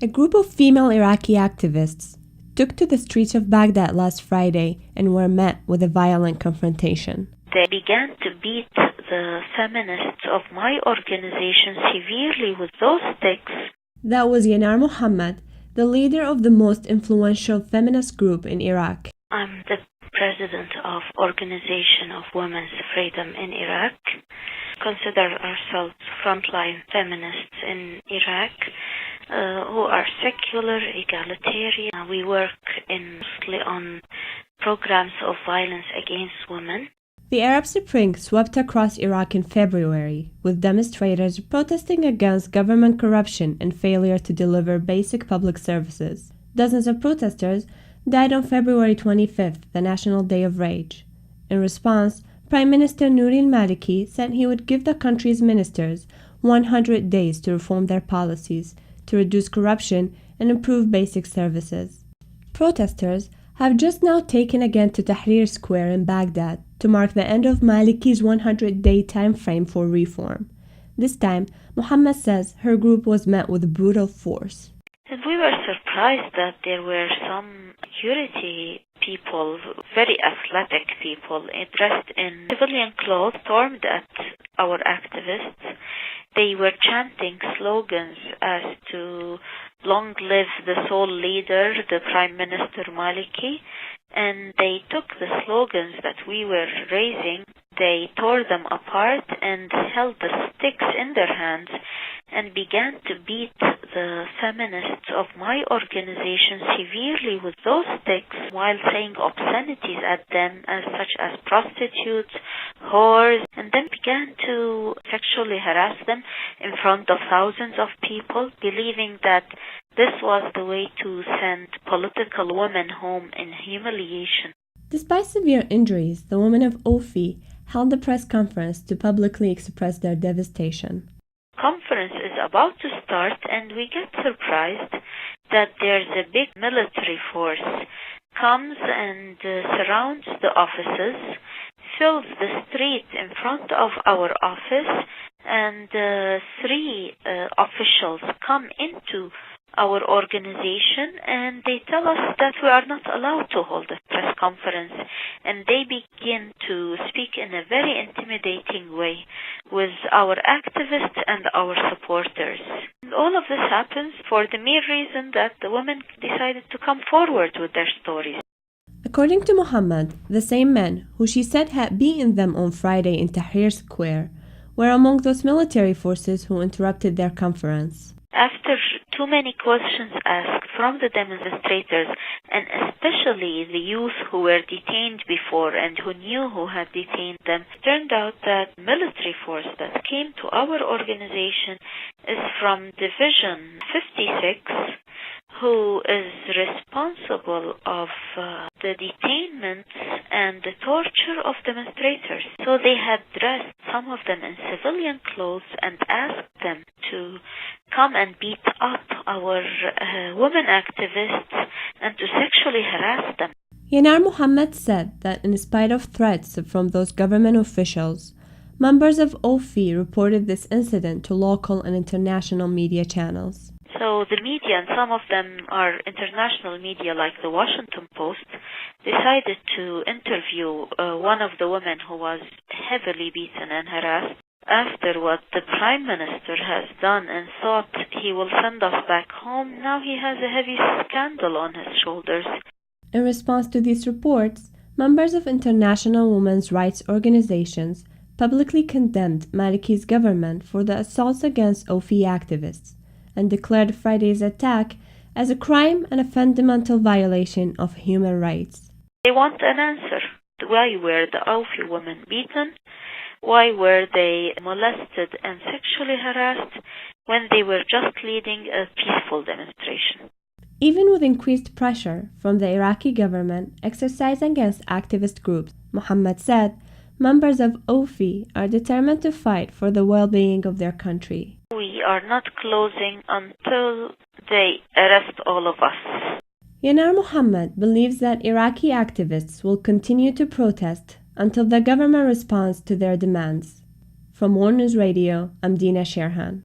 A group of female Iraqi activists took to the streets of Baghdad last Friday and were met with a violent confrontation. They began to beat the feminists of my organization severely with those sticks. That was Dina Sharhan, the leader of the most influential feminist group in Iraq. I'm the president of Organization of Women's Freedom in Iraq. Consider ourselves frontline feminists in Iraq who are secular, egalitarian. We work mostly on programs of violence against women. The Arab Spring swept across Iraq in February, with demonstrators protesting against government corruption and failure to deliver basic public services. Dozens of protesters died on February 25th, the National Day of Rage. In response, Prime Minister Nouri al-Maliki said he would give the country's ministers 100 days to reform their policies, to reduce corruption and improve basic services. Protesters have just now taken again to Tahrir Square in Baghdad to mark the end of Maliki's 100-day time frame for reform. This time, Muhammad says her group was met with brutal force. And we were surprised that there were some security people, very athletic people, dressed in civilian clothes, stormed at our activists. They were chanting slogans as to "Long live the sole leader, the Prime Minister Maliki," and they took the slogans that we were raising, they tore them apart and held the sticks in their hands and began to beat the feminists of my organization severely with those sticks while saying obscenities at them such as prostitutes, whores, and then began to sexually harass them in front of thousands of people, believing that this was the way to send political women home in humiliation. Despite severe injuries, the women of Ofi held a press conference to publicly express their devastation. Conference is about to start and we get surprised that there's a big military force comes and surrounds the offices, fills the street in front of our office, and three officials come into our organization and they tell us that we are not allowed to hold a press conference, and they begin to speak in a very intimidating way with our activists and our supporters. And all of this happens for the mere reason that the women decided to come forward with their stories. According to Muhammad, the same men who she said had beaten them on Friday in Tahrir Square were among those military forces who interrupted their conference. After too many questions asked from the demonstrators, and especially the youth who were detained before and who knew who had detained them, it turned out that military force that came to our organization is from Division 56, who is responsible of the detainments and the torture of demonstrators. So they had dressed some of them in civilian clothes and asked them to come and beat up our women activists and to sexually harass them. Yanar Muhammad said that in spite of threats from those government officials, members of OFI reported this incident to local and international media channels. So the media, and some of them are international media like the Washington Post, decided to interview one of the women who was heavily beaten and harassed after what the Prime Minister has done and thought he will send us back home. Now he has a heavy scandal on his shoulders. In response to these reports, members of international women's rights organizations publicly condemned Maliki's government for the assaults against OFI activists and declared Friday's attack as a crime and a fundamental violation of human rights. They want an answer. Why were the OFI women beaten? Why were they molested and sexually harassed when they were just leading a peaceful demonstration? Even with increased pressure from the Iraqi government exercising against activist groups, Muhammad said members of OFI are determined to fight for the well-being of their country. We are not closing until they arrest all of us. Yanar Muhammad believes that Iraqi activists will continue to protest until the government responds to their demands. From World News Radio, I'm Dina Sharhan.